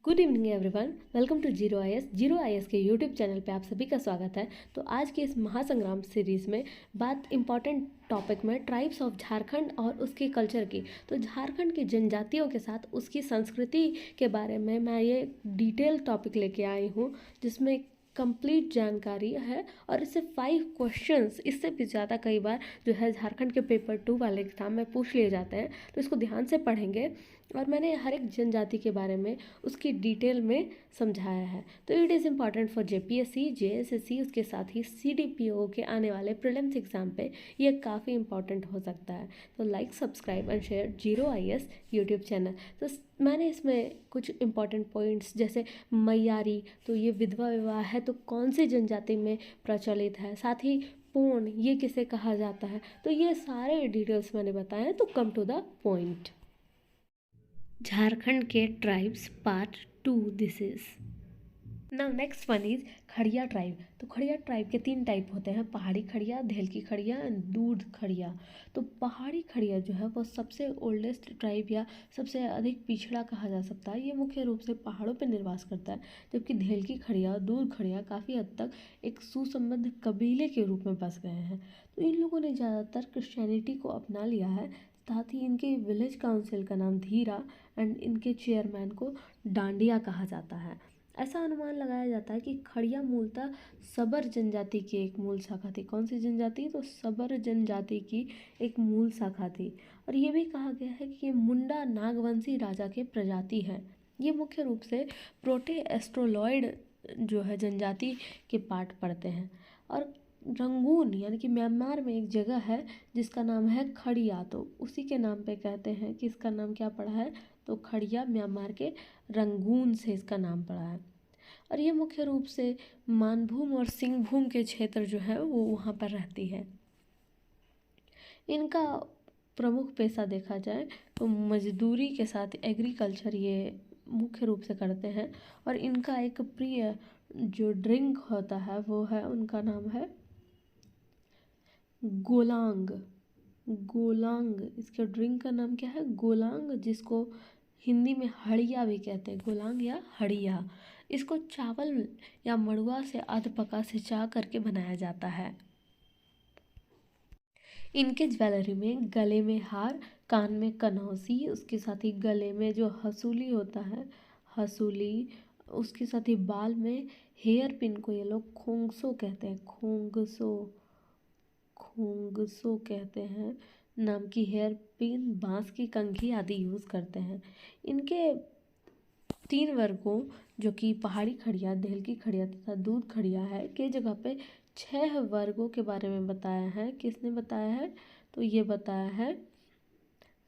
Good evening everyone, welcome to zero I S K YouTube channel पे आप सभी का स्वागत है। तो आज के इस महासंग्राम सीरीज़ में बात इम्पॉर्टेंट टॉपिक में ट्राइब्स ऑफ झारखंड और उसके कल्चर की। तो झारखंड की जनजातियों के साथ उसकी संस्कृति के बारे में मैं ये डिटेल टॉपिक लेके आई हूँ, जिसमें कंप्लीट जानकारी है और इससे 5 क्वेश्चंस, इससे भी ज़्यादा कई बार जो है झारखंड के पेपर 2 वाले एग्ज़ाम में पूछ लिए जाते हैं। तो इसको ध्यान से पढ़ेंगे और मैंने हर एक जनजाति के बारे में उसकी डिटेल में समझाया है। तो it is important for JPSC, JSSC, उसके साथ ही सीडीपीओ के आने वाले प्रीलिम्स एग्जाम पे ये काफ़ी इंपॉर्टेंट हो सकता है। तो like, subscribe and share zero I S YouTube channel. तो मैंने इसमें कुछ इंपॉर्टेंट पॉइंट्स जैसे मैयारी, तो ये विधवा विवाह है तो कौन सी जनजाति में प्रचलित है, साथ ही पोन ये किसे कहा जाता है, तो ये सारे डिटेल्स मैंने बताए हैं। तो come to the point. Jharkhand के tribes part 2 this is now. Next one is Kharia tribe. तो खड़िया ट्राइब के 3 टाइप होते हैं, पहाड़ी खड़िया, धेलकी खड़िया एंड दूध खड़िया। तो पहाड़ी खड़िया जो है वो सबसे ओल्डेस्ट ट्राइब या सबसे अधिक पिछड़ा कहा जा सकता है। ये मुख्य रूप से पहाड़ों पर निर्वास करता है, जबकि धेलकी खड़िया, दूध खड़िया काफ़ी हद तक एक सुसंबद्ध कबीले के रूप में बस गए हैं। तो इन लोगों ने ज़्यादातर क्रिश्चियनिटी को अपना लिया है। साथ ही इनके विलेज काउंसिल का नाम धीरा एंड इनके चेयरमैन को डांडिया कहा जाता है। ऐसा अनुमान लगाया जाता है कि खड़िया मूलतः सबर जनजाति की एक मूल शाखा थी। कौन सी जनजाति? तो सबर जनजाति की एक मूल शाखा थी। और ये भी कहा गया है कि ये मुंडा नागवंशी राजा के प्रजाति है। ये मुख्य रूप से प्रोटे एस्ट्रोलॉइड जो है जनजाति के पार्ट पड़ते हैं। और रंगून यानी कि म्यांमार में एक जगह है जिसका नाम है खड़िया, तो उसी के नाम पे कहते हैं कि इसका नाम क्या पड़ा है, तो खड़िया म्यांमार के रंगून से इसका नाम पड़ा है। और ये मुख्य रूप से मानभूम और सिंहभूम के क्षेत्र जो है वो वहाँ पर रहती है। इनका प्रमुख पेशा देखा जाए तो मजदूरी के साथ एग्रीकल्चर ये मुख्य रूप से करते हैं। और इनका एक प्रिय जो ड्रिंक होता है वो है, उनका नाम है गोलांग। गोलांग, इसके ड्रिंक का नाम क्या है? गोलांग, जिसको हिंदी में हड़िया भी कहते हैं, गोलांग या हड़िया। इसको चावल या मड़ुआ से अध पका सिंचा करके बनाया जाता है। इनके ज्वेलरी में गले में हार, कान में कनौसी, उसके साथ ही गले में जो हसूली होता है, हसूली, उसके साथ ही बाल में हेयर पिन को ये लोग खोंगसो कहते हैं, खोंगसो, खोंगसो कहते हैं नाम की हेयर पिन, बांस की कंघी आदि यूज़ करते हैं। इनके 3 वर्गों जो कि पहाड़ी खड़िया, धेलकी खड़िया तथा दूध खड़िया है के जगह पे 6 वर्गों के बारे में बताया है। किसने बताया है? तो ये बताया है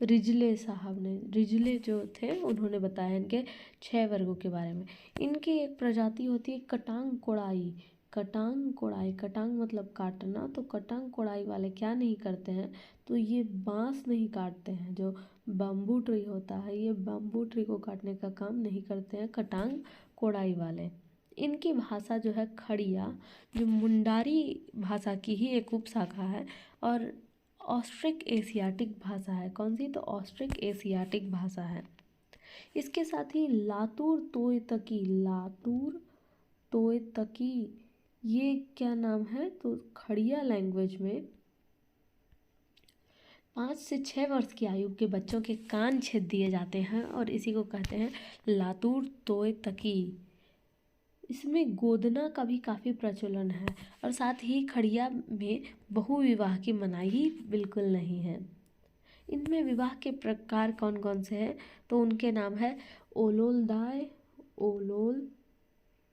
रिजले साहब ने। रिजले जो थे उन्होंने बताया इनके 6 वर्गों के बारे में। इनकी एक प्रजाति होती है कटांग कोड़ाई। कटांग कोड़ाई, कटांग मतलब काटना, तो कटांग कोड़ाई वाले क्या नहीं करते हैं, तो ये बांस नहीं काटते हैं। जो बम्बू ट्री होता है, ये बम्बू ट्री को काटने का काम नहीं करते हैं कटांग कोड़ाई वाले। इनकी भाषा जो है खड़िया, जो मुंडारी भाषा की ही एक उपशाखा है और ऑस्ट्रिक एशियाटिक भाषा है। कौन सी? तो ऑस्ट्रिक एशियाटिक भाषा है। इसके साथ ही लातूर तोयतकी, लातूर तोयतकी ये क्या नाम है, तो खड़िया लैंग्वेज में 5 से 6 वर्ष की आयु के बच्चों के कान छेद दिए जाते हैं और इसी को कहते हैं लातूर तोयतकी। इसमें गोदना का भी काफ़ी प्रचलन है और साथ ही खड़िया में बहुविवाह की मनाही बिल्कुल नहीं है। इनमें विवाह के प्रकार कौन कौन से हैं, तो उनके नाम है ओलोल दाय, ओलोल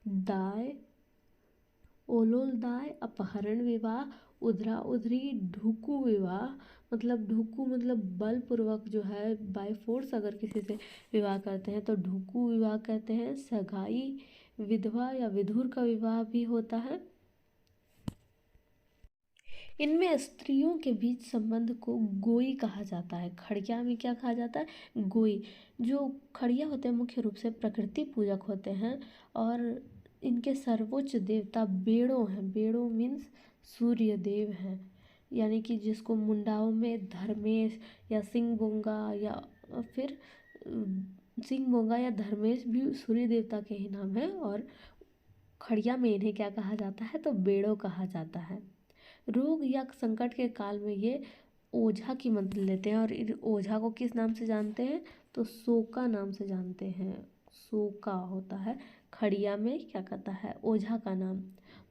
दाय, ओलोल दाय, अपहरण विवाह, उधरा उधरी, ढुकू विवाह, मतलब ढुकू मतलब बलपूर्वक जो है बाय फोर्स अगर किसी से विवाह करते हैं तो ढुकू विवाह कहते हैं। सगाई, विधवा या विधुर का विवाह भी होता है। इनमें स्त्रियों के बीच संबंध को गोई कहा जाता है। खड़िया में क्या कहा जाता है? गोई। जो खड़िया होते हैं मुख्य रूप से प्रकृति पूजक होते हैं और इनके सर्वोच्च देवता बेड़ो हैं। बेड़ो मीन्स सूर्य देव हैं, यानी कि जिसको मुंडाओं में धर्मेश या सिंहबुंगा या फिर सिंह मोंगा या धर्मेश भी सूर्य देवता के ही नाम है। और खड़िया में इन्हें क्या कहा जाता है, तो बेड़ो कहा जाता है। रोग या संकट के काल में ये ओझा की मदद लेते हैं। और ओझा को किस नाम से जानते हैं, तो सोका नाम से जानते हैं। सोका होता है खड़िया में क्या कहता है, ओझा का नाम।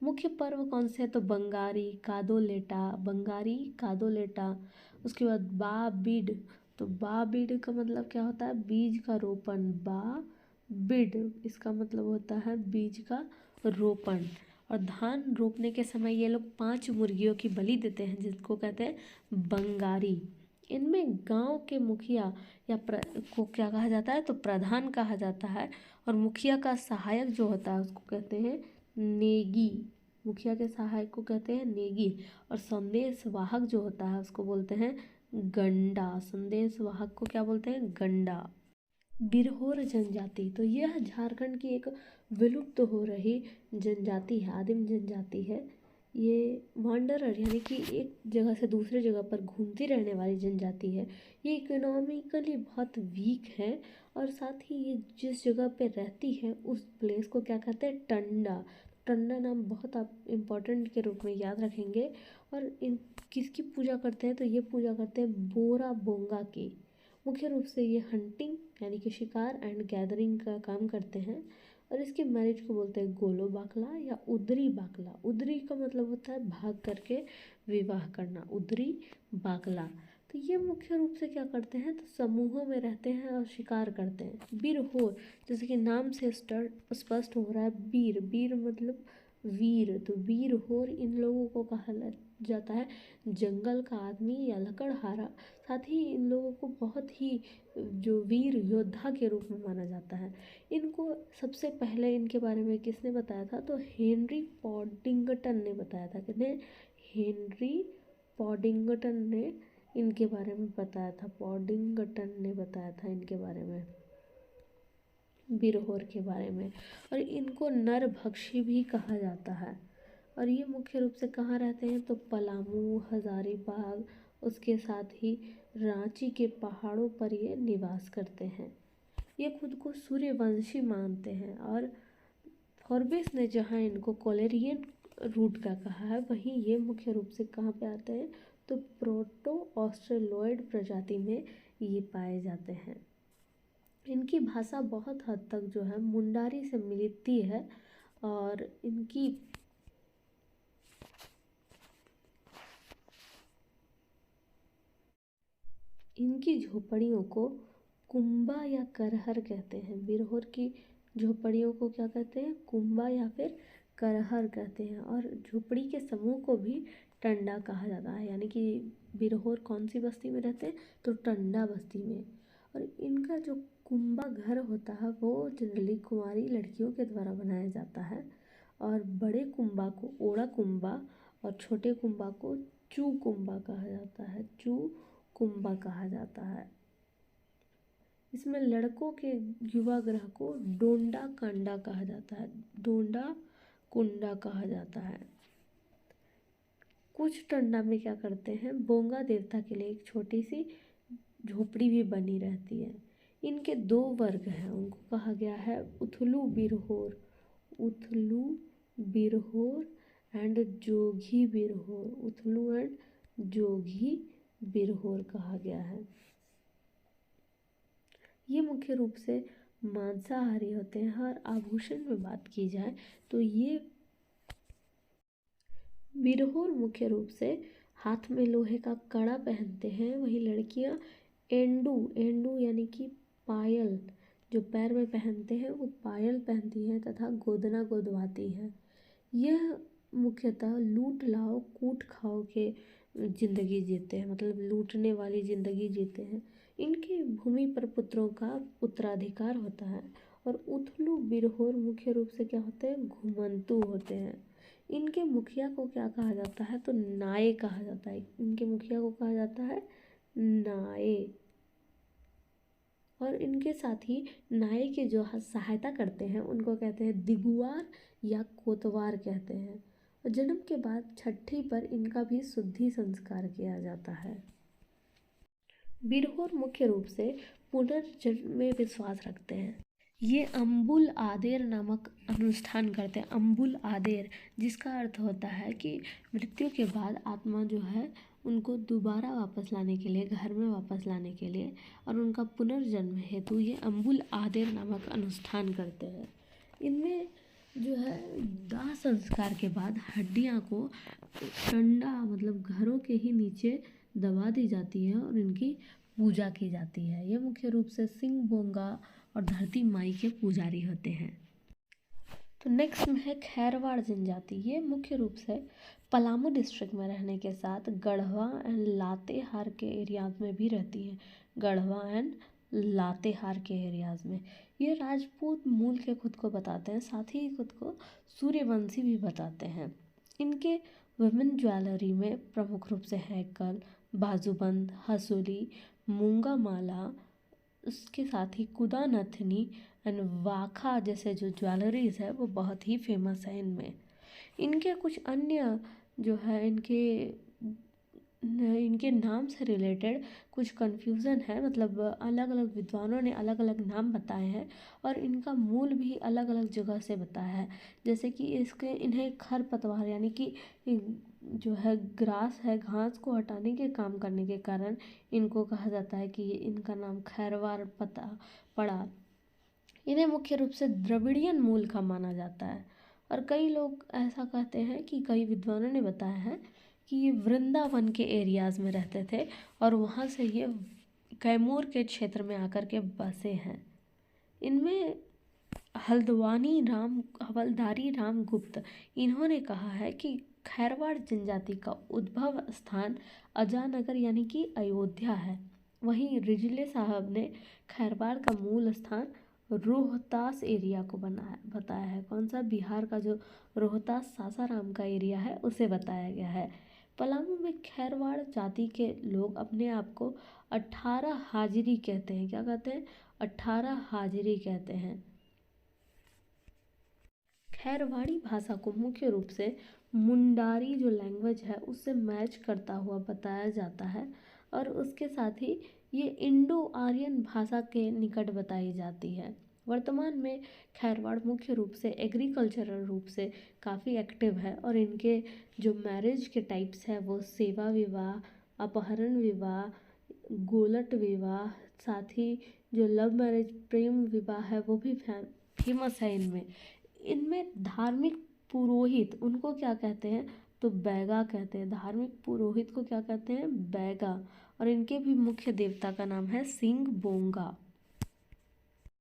मुख्य पर्व कौन से हैं, तो बंगारी, कादोलेटा, बंगारी, कादोलेटा। उसके बाद बा बीड, तो बा बीड का मतलब क्या होता है, बीज का रोपण। बा बीड इसका मतलब होता है बीज का रोपण। और धान रोपने के समय ये लोग 5 मुर्गियों की बलि देते हैं, जिसको कहते हैं बंगारी। इनमें गांव के मुखिया या को क्या कहा जाता है, तो प्रधान कहा जाता है। और मुखिया का सहायक जो होता है उसको कहते हैं नेगी। मुखिया के सहायक को कहते हैं नेगी। और संदेश वाहक जो होता है उसको बोलते हैं गंडा। संदेश वाहक को क्या बोलते हैं, गंडा। बिरहोर जनजाति, तो यह झारखंड की एक विलुप्त हो रही जनजाति है, आदिम जनजाति है। ये वांडरर यानी कि एक जगह से दूसरे जगह पर घूमती रहने वाली जनजाति है। ये इकोनॉमिकली बहुत वीक है। और साथ ही ये जिस जगह पे रहती है उस प्लेस को क्या कहते हैं, टंडा। टंडा नाम बहुत आप इम्पोर्टेंट के रूप में याद रखेंगे। और इन किसकी पूजा करते हैं, तो ये पूजा करते हैं बोरा बोंगा की। मुख्य रूप से ये हंटिंग यानी कि शिकार एंड गैदरिंग का काम करते हैं। और इसके मैरिज को बोलते हैं गोलो बाकला या उदरी बाकला। उदरी का मतलब होता है भाग करके विवाह करना, उदरी बाकला। तो ये मुख्य रूप से क्या करते हैं, तो समूहों में रहते हैं और शिकार करते हैं। बिरहोर, जैसे कि नाम से स्पष्ट हो रहा है, बीर, बीर मतलब वीर। तो वीर होर इन लोगों को कहा जाता है जंगल का आदमी या लकड़हारा। साथ ही इन लोगों को बहुत ही जो वीर योद्धा के रूप में माना जाता है। इनको सबसे पहले इनके बारे में किसने बताया था, तो हेनरी पॉडिंगटन ने बताया था। किसने, हेनरी पॉडिंगटन ने इनके बारे में बताया था। पॉडिंगटन ने बताया था इनके बारे में, बिरहोर के बारे में। और इनको नरभक्षी भी कहा जाता है। और ये मुख्य रूप से कहाँ रहते हैं, तो पलामू, हजारीबाग, उसके साथ ही रांची के पहाड़ों पर ये निवास करते हैं। ये खुद को सूर्यवंशी मानते हैं। और फॉरबेस ने जहाँ इनको कोलेरियन रूट का कहा है, वहीं ये मुख्य रूप से कहाँ पे आते हैं, तो प्रोटो ऑस्ट्रेलोइड प्रजाति में ये पाए जाते हैं। इनकी भाषा बहुत हद तक जो है मुंडारी से मिलती है। और इनकी झोपड़ियों को कुंबा या करहर कहते हैं। बिरहोर की झोपड़ियों को क्या कहते हैं, कुंबा या फिर करहर कहते हैं। और झोपड़ी के समूह को भी टंडा कहा जाता है। यानी कि बिरहोर कौन सी बस्ती में रहते हैं, तो टंडा बस्ती में। और इनका जो कुंबा घर होता है वो जनरली कुंवारी लड़कियों के द्वारा बनाया जाता है। और बड़े कुंबा को ओड़ा कुंबा और छोटे कुंबा को चू कुंबा कहा जाता है। चू कुंबा कहा जाता है। इसमें लड़कों के युवा ग्रह को डोंडा कांडा कहा जाता है। डोंडा कुंडा कहा जाता है। कुछ टंडा में क्या करते हैं, बोंगा देवता के लिए एक छोटी सी झोपड़ी भी बनी रहती है। इनके 2 वर्ग हैं, उनको कहा गया है उथलू बिरहोर। उथलू बिरहोर एंड जोगी बिरहोर। उथलू एंड जोगी बिरहोर कहा गया है। ये मुख्य रूप से मांसाहारी होते हैं। और आभूषण में बात की जाए तो ये बिरहोर मुख्य रूप से हाथ में लोहे का कड़ा पहनते हैं। वहीं लड़कियां एंडू, एंडू यानी कि पायल, जो पैर में पहनते हैं वो पायल पहनती हैं तथा गोदना गोदवाती हैं। यह मुख्यतः लूट लाओ कूट खाओ के जिंदगी जीते हैं, मतलब लूटने वाली जिंदगी जीते हैं। इनकी भूमि पर पुत्रों का उत्तराधिकार होता है। और उथलू बिरहोर मुख्य रूप से क्या होते हैं, घुमंतु होते हैं। इनके मुखिया को क्या कहा जाता है, तो नाये कहा जाता है। इनके मुखिया को कहा जाता है नाये। और इनके साथ ही नाये के जो सहायता करते हैं उनको कहते हैं दिगुआर या कोतवार कहते हैं। और जन्म के बाद छठी पर इनका भी शुद्धि संस्कार किया जाता है। बिरहोर मुख्य रूप से पुनर्जन्म में विश्वास रखते हैं। ये अम्बुल आदेर नामक अनुष्ठान करते हैं। अम्बुल आदेर जिसका अर्थ होता है कि मृत्यु के बाद आत्मा जो है उनको दोबारा वापस लाने के लिए, घर में वापस लाने के लिए और उनका पुनर्जन्म हेतु ये अम्बुल आदेर नामक अनुष्ठान करते हैं। इनमें जो है दाह संस्कार के बाद हड्डियां को टंडा मतलब घरों के ही नीचे दबा दी जाती है और इनकी पूजा की जाती है। ये मुख्य रूप से सिंह बोंगा और धरती माई के पुजारी होते हैं। तो नेक्स्ट में है खैरवाड़ जनजाति। ये मुख्य रूप से पलामू डिस्ट्रिक्ट में रहने के साथ गढ़वा एंड लातेहार के एरियाज में भी रहती है। गढ़वा एंड लातेहार के एरियाज में ये राजपूत मूल के खुद को बताते हैं, साथ ही खुद को सूर्यवंशी भी बताते हैं। इनके वुमेन ज्वेलरी में प्रमुख रूप से हैकल, बाजूबंद, हसूली, मूंगा माला, उसके साथ ही कुदा नथनी एंड वाखा जैसे जो ज्वेलरीज है वो बहुत ही फेमस है। इनमें इनके कुछ अन्य जो है इनके नाम से रिलेटेड कुछ कन्फ्यूज़न है, मतलब अलग अलग विद्वानों ने अलग अलग नाम बताए हैं और इनका मूल भी अलग अलग जगह से बताया है। जैसे कि इन्हें खरपतवार यानी कि जो है ग्रास है, घास को हटाने के काम करने के कारण इनको कहा जाता है कि इनका नाम खैरवाड़ पता पड़ा। इन्हें मुख्य रूप से द्रविड़ियन मूल का माना जाता है और कई लोग ऐसा कहते हैं कि कई विद्वानों ने बताया है कि ये वृंदावन के एरियाज़ में रहते थे और वहाँ से ये कैमूर के क्षेत्र में आकर के बसे हैं। इनमें हवलदारी राम गुप्त इन्होंने कहा है कि खैरवाड़ जनजाति का उद्भव स्थान अजानगर यानी कि अयोध्या है। वहीं रिजले साहब ने खैरवाड़ का मूल स्थान रोहतास एरिया को बताया है। कौन सा? बिहार का जो रोहतास सासाराम का एरिया है उसे बताया गया है। पलामू में खैरवाड़ जाति के लोग अपने आप को 18 हाजिरी कहते हैं। क्या कहते हैं? 18 हाजिरी कहते हैं। खैरवाड़ी भाषा को मुख्य रूप से मुंडारी जो लैंग्वेज है उससे मैच करता हुआ बताया जाता है और उसके साथ ही ये इंडो आर्यन भाषा के निकट बताई जाती है। वर्तमान में खैरवाड़ मुख्य रूप से एग्रीकल्चरल रूप से काफ़ी एक्टिव है और इनके जो मैरिज के टाइप्स हैं वो सेवा विवाह, अपहरण विवाह, गोलट विवाह, साथ ही जो लव मैरिज प्रेम विवाह है वो भी फेमस है। इनमें धार्मिक पुरोहित उनको क्या कहते हैं? तो बैगा कहते हैं। धार्मिक पुरोहित को क्या कहते हैं? बैगा। और इनके भी मुख्य देवता का नाम है सिंह बोंगा।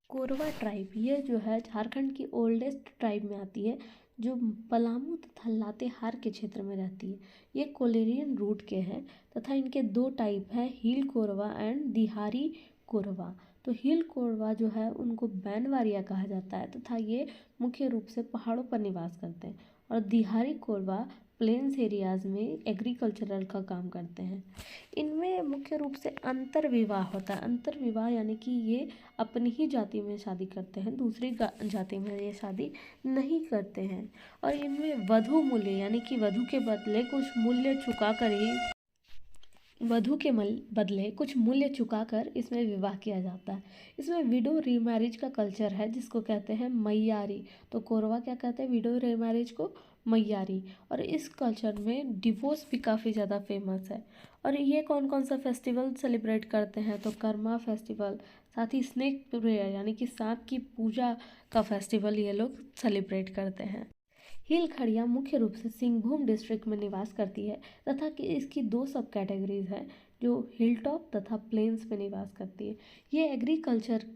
कोरवा ट्राइब ये जो है झारखंड की ओल्डेस्ट ट्राइब में आती है जो पलामू तथा लातेहार के क्षेत्र में रहती है। ये कोलेरियन रूट के हैं तथा इनके दो टाइप हैं, हिल कोरवा एंड दिहारी कोरवा। तो हिल कोरवा जो है उनको बैनवारिया कहा जाता है तथा ये मुख्य रूप से पहाड़ों पर निवास करते हैं और दिहारी कोरवा प्लेन्स एरियाज़ में एग्रीकल्चरल का काम करते हैं। इनमें मुख्य रूप से अंतर विवाह होता है। अंतर विवाह यानी कि ये अपनी ही जाति में शादी करते हैं, दूसरी जाति में ये शादी नहीं करते हैं। और इनमें वधु मूल्य यानी कि वधु के बदले कुछ मूल्य चुकाकर इसमें विवाह किया जाता है। इसमें विडो रीमैरिज का कल्चर है जिसको कहते हैं मैयारी। तो कोरवा क्या कहते हैं विडो रीमैरिज को? मैयारी। और इस कल्चर में डिवोर्स भी काफ़ी ज़्यादा फेमस है। और ये कौन कौन सा फेस्टिवल सेलिब्रेट करते हैं? तो कर्मा फेस्टिवल, साथ ही स्नेक प्रेयर यानी कि सांप की पूजा का फेस्टिवल ये लोग सेलिब्रेट करते हैं। हिल खड़िया मुख्य रूप से सिंहभूम डिस्ट्रिक्ट में निवास करती है तथा कि इसकी दो सब कैटेगरीज हैं जो हिल टॉप तथा प्लेन्स में निवास करती है। ये एग्रीकल्चर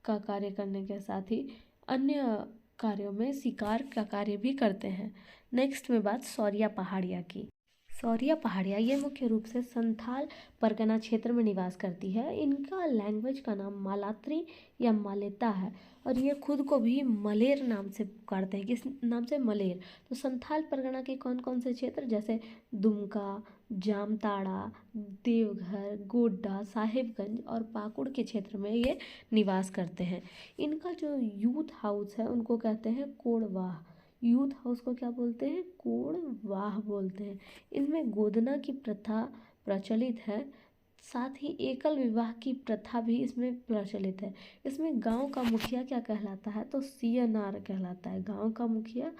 का कार्य करने के साथ ही अन्य कार्यों में शिकार का कार्य भी करते हैं। नेक्स्ट में बात सौरिया पहाड़िया की। सौरिया पहाड़िया ये मुख्य रूप से संथाल परगना क्षेत्र में निवास करती है। इनका लैंग्वेज का नाम मालात्री या मालेता है और ये खुद को भी मलेर नाम से पुकारते हैं। किस नाम से? मलेर। तो संथाल परगना के कौन कौन से क्षेत्र जैसे दुमका, जामताड़ा, देवघर, गोड्डा, साहिबगंज और पाकुड़ के क्षेत्र में ये निवास करते हैं। इनका जो यूथ हाउस है उनको कहते हैं कोड़वाह। यूथ हाउस को क्या बोलते हैं? कोड़वाह बोलते हैं। इनमें गोदना की प्रथा प्रचलित है साथ ही एकल विवाह की प्रथा भी इसमें प्रचलित है। इसमें गांव का मुखिया क्या कहलाता है, तो सीएनआर कहलाता है। गांव का मुखिया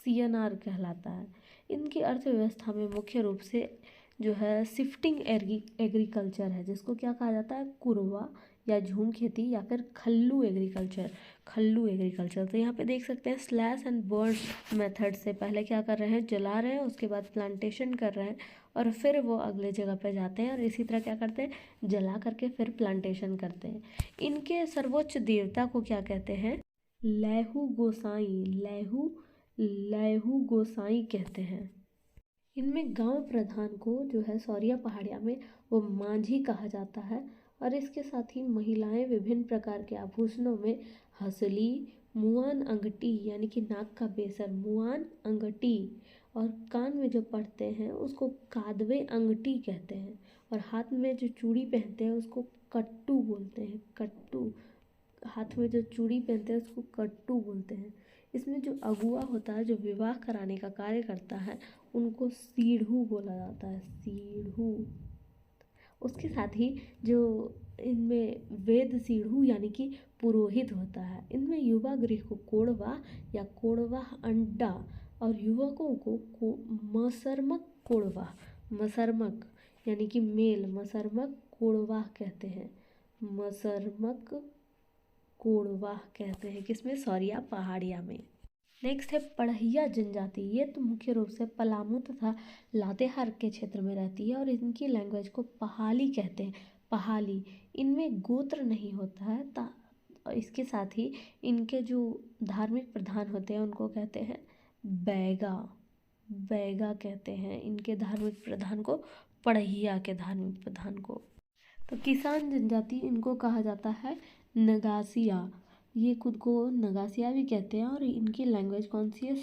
सीएनआर कहलाता है। इनकी अर्थव्यवस्था में मुख्य रूप से जो है शिफ्टिंग एग्रीकल्चर है, जिसको क्या कहा जाता है, कुरवा या झूम खेती या फिर खल्लू एग्रीकल्चर। खल्लू एग्रीकल्चर, तो यहाँ पे देख सकते हैं स्लैश एंड बर्न मेथड से पहले क्या कर रहे हैं, जला रहे हैं, उसके बाद प्लांटेशन कर रहे हैं और फिर वो अगले जगह पे जाते हैं और इसी तरह क्या करते हैं, जला करके फिर प्लांटेशन करते हैं। इनके सर्वोच्च देवता को क्या कहते हैं, लैहू गोसाई। लैहू गोसाई कहते हैं। इनमें गांव प्रधान को जो है सौरिया पहाड़िया में वो मांझी कहा जाता है। और इसके साथ ही महिलाएं विभिन्न प्रकार के आभूषणों में हसली, मुआन अंगटी यानी कि नाक का बेसर मुआन अंगटी, और कान में जो पड़ते हैं उसको कादवे अंगटी कहते हैं, और हाथ में जो चूड़ी पहनते हैं उसको कट्टू बोलते हैं। कट्टू, हाथ में जो चूड़ी पहनते हैं उसको कट्टू बोलते हैं। इसमें जो अगुआ होता है, जो विवाह कराने का कार्य करता है, उनको सीढ़ू बोला जाता है। सीढ़ू। उसके साथ ही जो इनमें वेद सीढ़ू यानी कि पुरोहित होता है। इनमें युवा गृह को कोड़वा या कोड़वा अंडा और युवकों को मसरमक कोड़वा, मसरमक यानी कि मेल, मसरमक कोड़वा कहते हैं। मसरमक कोड़वा कहते हैं किसमें, सौरिया पहाड़िया में। नेक्स्ट है पढ़इया जनजाति। ये तो मुख्य रूप से पलामू तथा लातेहार के क्षेत्र में रहती है और इनकी लैंग्वेज को पहाली कहते हैं। पहाली। इनमें गोत्र नहीं होता है। इसके साथ ही इनके जो धार्मिक प्रधान होते हैं उनको कहते हैं बैगा। बैगा कहते हैं इनके धार्मिक प्रधान को, पढ़इया के धार्मिक प्रधान को। तो किसान जनजाति, इनको कहा जाता है नगासिया। ये खुद को नगासिया भी कहते हैं और इनकी लैंग्वेज कौन सी है,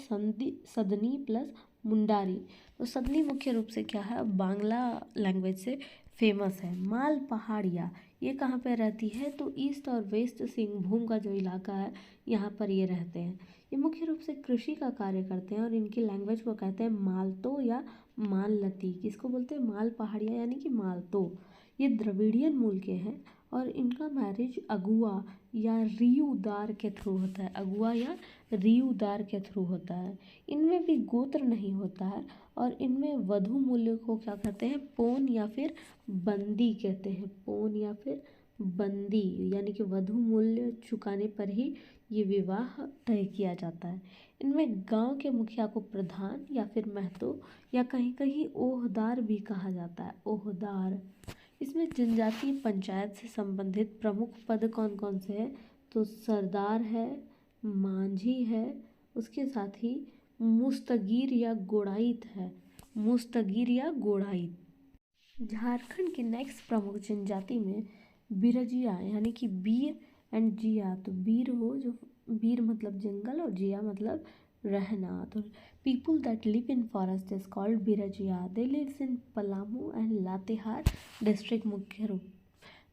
सदनी प्लस मुंडारी। तो सदनी मुख्य रूप से क्या है, बांग्ला लैंग्वेज से फेमस है। माल पहाड़िया, ये कहाँ पे रहती है, तो ईस्ट और वेस्ट सिंहभूम का जो इलाका है यहाँ पर ये रहते हैं। ये मुख्य रूप से कृषि का कार्य करते हैं और इनकी लैंग्वेज को कहते हैं मालतो या मालती। किसको बोलते हैं, माल पहाड़िया यानी कि मालतो। ये द्रविड़ियन मूल के हैं और इनका मैरिज अगुआ या रियूदार के थ्रू होता है। अगुआ या रियूदार के थ्रू होता है। इनमें भी गोत्र नहीं होता है और इनमें वधू मूल्य को क्या कहते हैं, पौन या फिर बंदी कहते हैं। पौन या फिर बंदी यानी कि वधू मूल्य चुकाने पर ही ये विवाह तय किया जाता है। इनमें गांव के मुखिया को प्रधान या फिर महतो या कहीं कहीं ओहदार भी कहा जाता है। ओहदार। इसमें जनजातीय पंचायत से संबंधित प्रमुख पद कौन कौन से हैं, तो सरदार है, मांझी है, उसके साथ ही मुस्तगीर या गोड़ाइत है। मुस्तगीर या गोड़ाइत। झारखंड की नेक्स्ट प्रमुख जनजाति में बिरजिया यानी कि बीर एंड जिया। तो बीर हो जो, बीर मतलब जंगल और जिया मतलब रहना। तो people that live in forest is called Birajia. They lives in Palamu and Latehar district मुख्य रूप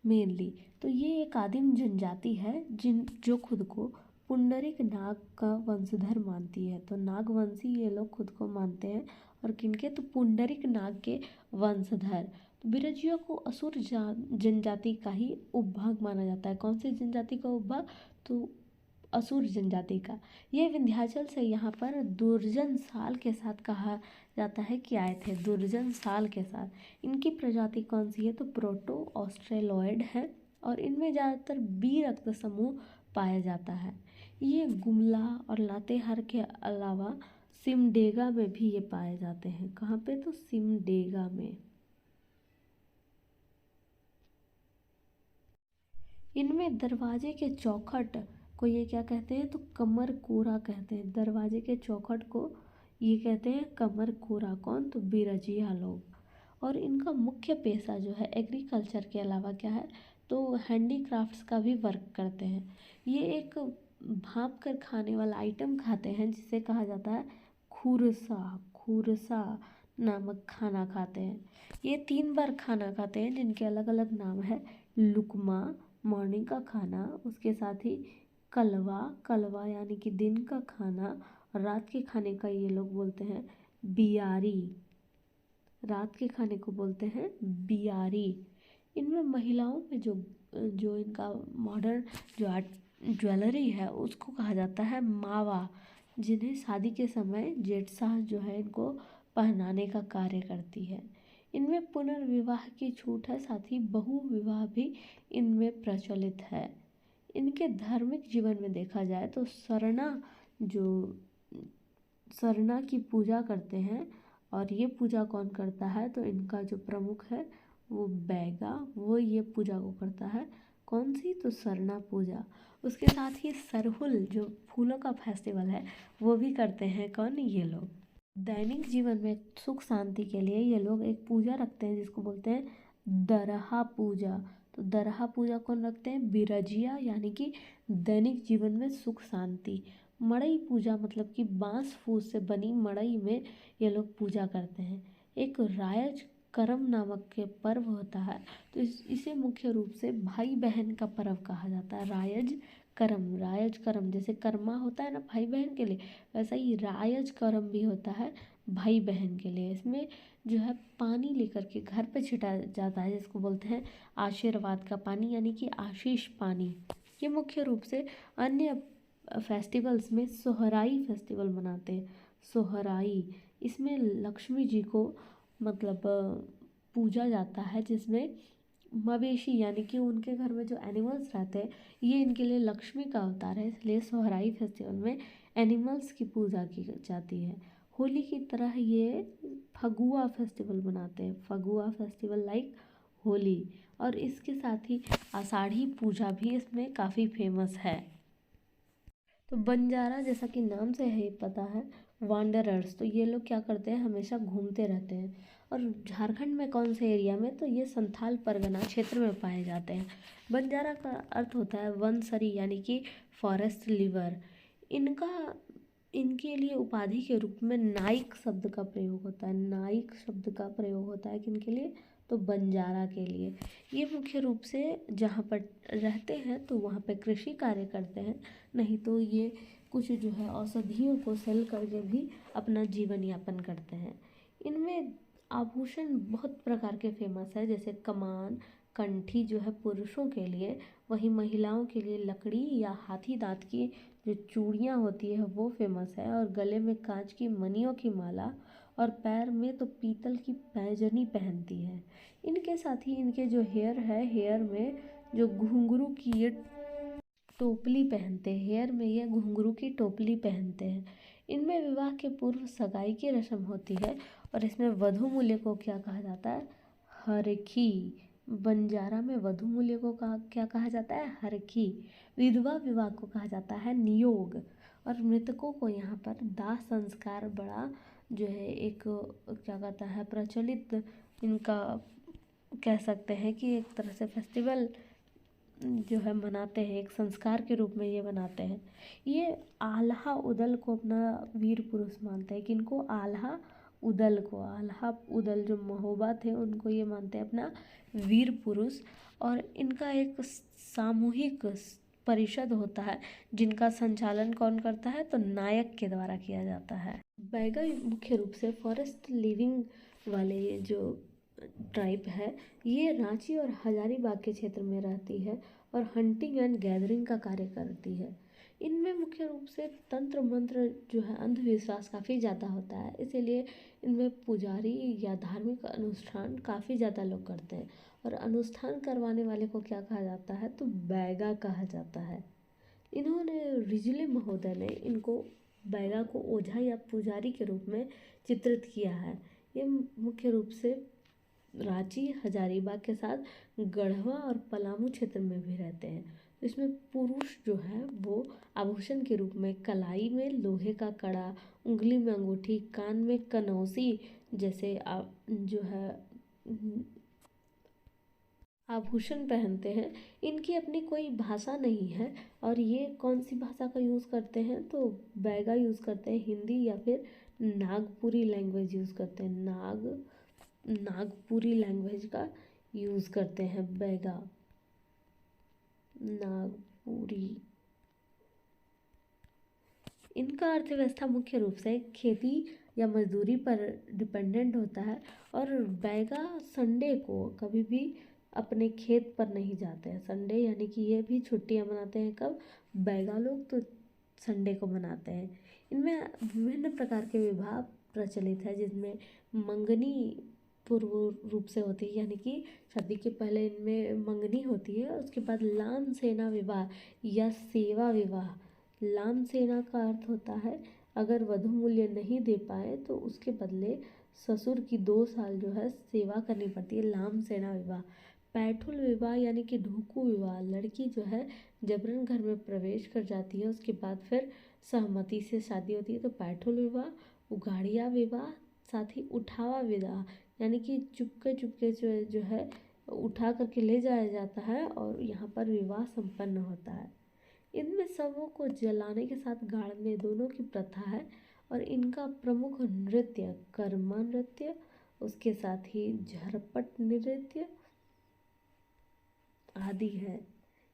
मेनली। तो ये एक आदिम जनजाति है जो खुद को पुंडरिक नाग का वंशधर मानती है। तो नागवंशी ये लोग खुद को मानते हैं और किनके, तो पुंडरिक नाग के वंशधर। तो बिरजिया को असुर जनजाति का ही उपभाग माना जाता है। कौन सी जनजाति का उपभाग, तो असुर जनजाति का। ये विंध्याचल से यहाँ पर दुर्जन साल के साथ कहा जाता है कि आए थे। दुर्जन साल के साथ। इनकी प्रजाति कौन सी है, तो प्रोटो ऑस्ट्रेलॉयड है और इनमें ज़्यादातर बी रक्त समूह पाया जाता है। ये गुमला और लातेहार के अलावा सिमडेगा में भी ये पाए जाते हैं। कहाँ पे, तो सिमडेगा में। इनमें दरवाजे के चौखट को ये क्या कहते हैं, तो कमर कोरा कहते हैं। दरवाजे के चौखट को ये कहते हैं कमर कोरा। कौन, तो बिरजिया लोग। और इनका मुख्य पेशा जो है एग्रीकल्चर के अलावा क्या है, तो हैंडीक्राफ्ट्स का भी वर्क करते हैं। ये एक भाप कर खाने वाला आइटम खाते हैं जिसे कहा जाता है खुरसा। खुरसा नामक खाना खाते हैं। ये 3 बार खाना खाते हैं जिनके अलग अलग नाम है। लुकमा मॉर्निंग का खाना, उसके साथ ही कलवा, कलवा यानी कि दिन का खाना, और रात के खाने का ये लोग बोलते हैं बियारी। रात के खाने को बोलते हैं बियारी। इनमें महिलाओं में जो जो इनका मॉडर्न जो आर्ट ज्वेलरी है उसको कहा जाता है मावा, जिन्हें शादी के समय जेठ सास जो है इनको पहनाने का कार्य करती है। इनमें पुनर्विवाह की छूट है, साथ ही बहु विवाह भी इनमें प्रचलित है। इनके धार्मिक जीवन में देखा जाए तो जो सरना की पूजा करते हैं, और ये पूजा कौन करता है तो इनका जो प्रमुख है वो बैगा, वो ये पूजा को करता है। कौन सी तो सरना पूजा। उसके साथ ही सरहुल जो फूलों का फेस्टिवल है वो भी करते हैं कौन, ये लोग। दैनिक जीवन में सुख शांति के लिए ये लोग एक पूजा रखते हैं जिसको बोलते हैं दरहा पूजा। तो दरहा पूजा कौन रखते हैं, बिरजिया, यानी कि दैनिक जीवन में सुख शांति। मड़ई पूजा मतलब कि बांस फूस से बनी मड़ई में ये लोग पूजा करते हैं। एक रायज करम नामक के पर्व होता है, तो इसे मुख्य रूप से भाई बहन का पर्व कहा जाता है। रायज करम जैसे कर्मा होता है ना भाई बहन के लिए, वैसा ही रायज करम भी होता है भाई बहन के लिए। इसमें जो है पानी लेकर के घर पे छिटा जाता है जिसको बोलते हैं आशीर्वाद का पानी, यानी कि आशीष पानी। ये मुख्य रूप से अन्य फेस्टिवल्स में सोहराई फेस्टिवल मनाते हैं। सोहराई, इसमें लक्ष्मी जी को मतलब पूजा जाता है, जिसमें मवेशी यानी कि उनके घर में जो एनिमल्स रहते हैं ये इनके लिए लक्ष्मी का अवतार है, इसलिए सोहराई फेस्टिवल में एनिमल्स की पूजा की जाती है। होली की तरह ये फगुआ फेस्टिवल मनाते हैं, फगुआ फेस्टिवल लाइक होली। और इसके साथ ही आषाढ़ी पूजा भी इसमें काफ़ी फेमस है। तो बंजारा जैसा कि नाम से है पता है वांडरर्स, तो ये लोग क्या करते हैं, हमेशा घूमते रहते हैं। और झारखंड में कौन से एरिया में, तो ये संथाल परगना क्षेत्र में पाए जाते हैं। बंजारा का अर्थ होता है वनसरी, यानी कि फॉरेस्ट लिवर। इनका इनके लिए उपाधि के रूप में नाइक शब्द का प्रयोग होता है। नाइक शब्द का प्रयोग होता है किनके लिए, तो बंजारा के लिए। ये मुख्य रूप से जहाँ पर रहते हैं तो वहाँ पे कृषि कार्य करते हैं, नहीं तो ये कुछ जो है औषधियों को सेल करके भी अपना जीवन यापन करते हैं। इनमें आभूषण बहुत प्रकार के फेमस है, जैसे कमान, कंठी जो है पुरुषों के लिए, वहीं महिलाओं के लिए लकड़ी या हाथी दांत की जो चूड़ियाँ होती है वो फेमस है, और गले में कांच की मणियों की माला, और पैर में तो पीतल की पैजनी पहनती है। इनके साथ ही इनके जो हेयर है, हेयर में जो घुंघरू की ये टोपली पहनते हैं, हेयर में ये घुंघरू की टोपली पहनते हैं। इनमें विवाह के पूर्व सगाई की रस्म होती है, और इसमें वधू मूल्य को क्या कहा जाता है, हरखी। बंजारा में वधू मूल्य को क्या कहा जाता है, हरखी। विधवा विवाह को कहा जाता है नियोग। और मृतकों को यहाँ पर दाह संस्कार बड़ा जो है एक क्या कहता है प्रचलित, इनका कह सकते हैं कि एक तरह से फेस्टिवल जो है मनाते हैं, एक संस्कार के रूप में ये मनाते हैं। ये आल्हा उदल को अपना वीर पुरुष मानते हैं, किनको, आल्हा उदल को। आल्हा उदल जो महोबा थे उनको ये मानते हैं अपना वीर पुरुष। और इनका एक सामूहिक परिषद होता है जिनका संचालन कौन करता है, तो नायक के द्वारा किया जाता है। बैगा मुख्य रूप से फॉरेस्ट लिविंग वाले ये जो ट्राइब है, ये रांची और हजारीबाग के क्षेत्र में रहती है और हंटिंग एंड गैदरिंग का कार्य करती है। इनमें मुख्य रूप से तंत्र मंत्र जो है अंधविश्वास काफ़ी ज़्यादा होता है, इसीलिए इनमें पुजारी या धार्मिक अनुष्ठान काफ़ी ज़्यादा लोग करते हैं। और अनुष्ठान करवाने वाले को क्या कहा जाता है, तो बैगा कहा जाता है। इन्होंने रिजले महोदय ने इनको बैगा को ओझा या पुजारी के रूप में चित्रित किया है। ये मुख्य रूप से रांची, हजारीबाग के साथ गढ़वा और पलामू क्षेत्र में भी रहते हैं। इसमें पुरुष जो है वो आभूषण के रूप में कलाई में लोहे का कड़ा, उंगली में अंगूठी, कान में कनौसी जैसे जो है आभूषण पहनते हैं। इनकी अपनी कोई भाषा नहीं है, और ये कौन सी भाषा का यूज़ करते हैं, तो बैगा यूज़ करते हैं, हिंदी या फिर नागपुरी लैंग्वेज यूज़ करते हैं। नागपुरी लैंग्वेज का यूज़ करते हैं बैगा, नागपुरी। इनका अर्थव्यवस्था मुख्य रूप से खेती या मजदूरी पर डिपेंडेंट होता है, और बैगा संडे को कभी भी अपने खेत पर नहीं जाते हैं। संडे यानी कि ये भी छुट्टियां मनाते हैं कब? बैगा लोग तो संडे को मनाते हैं। इनमें विभिन्न प्रकार के विवाह प्रचलित है, जिसमें मंगनी पूर्व रूप से होती है, यानी कि शादी के पहले इनमें मंगनी होती है। उसके बाद लाम सेना विवाह या सेवा विवाह। लाम सेना का अर्थ होता है अगर वधु मूल्य नहीं दे पाए तो उसके बदले ससुर की 2 साल जो है सेवा करनी पड़ती है, लाम सेना विवाह। पैठुल विवाह यानी कि ढोकू विवाह, लड़की जो है जबरन घर में प्रवेश कर जाती है, उसके बाद फिर सहमति से शादी होती है, तो पैठुल विवाह। उगाड़िया विवाह, साथ ही उठावा विवाह, यानी कि चुपके चुपके जो है उठा करके ले जाया जाता है और यहाँ पर विवाह संपन्न होता है। इनमें शवों को जलाने के साथ गाड़ने दोनों की प्रथा है और इनका प्रमुख नृत्य कर्मा नृत्य, उसके साथ ही झरपट नृत्य आदि है।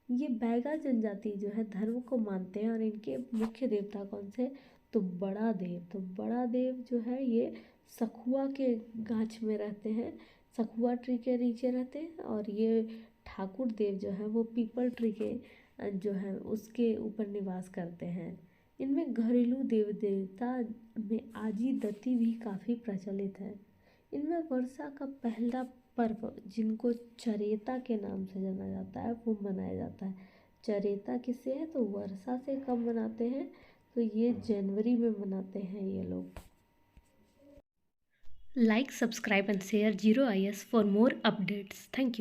ये बैगा जनजाति जो है धर्म को मानते हैं और इनके मुख्य देवता कौन से? तो बड़ा देव। तो बड़ा देव जो है ये सखुआ के गाछ में रहते हैं, सखुआ ट्री के नीचे रहते हैं, और ये ठाकुर देव जो है वो पीपल ट्री के जो है उसके ऊपर निवास करते हैं। इनमें घरेलू देव देवता में आजी दत्ती भी काफ़ी प्रचलित है। इनमें वर्षा का पहला पर्व जिनको चरेता के नाम से जाना जाता है वो मनाया जाता है। चरेता किससे है? तो वर्षा से कब मनाते हैं? तो ये जनवरी में मनाते हैं ये लोग। Like, subscribe and share 0IS for more updates. Thank you.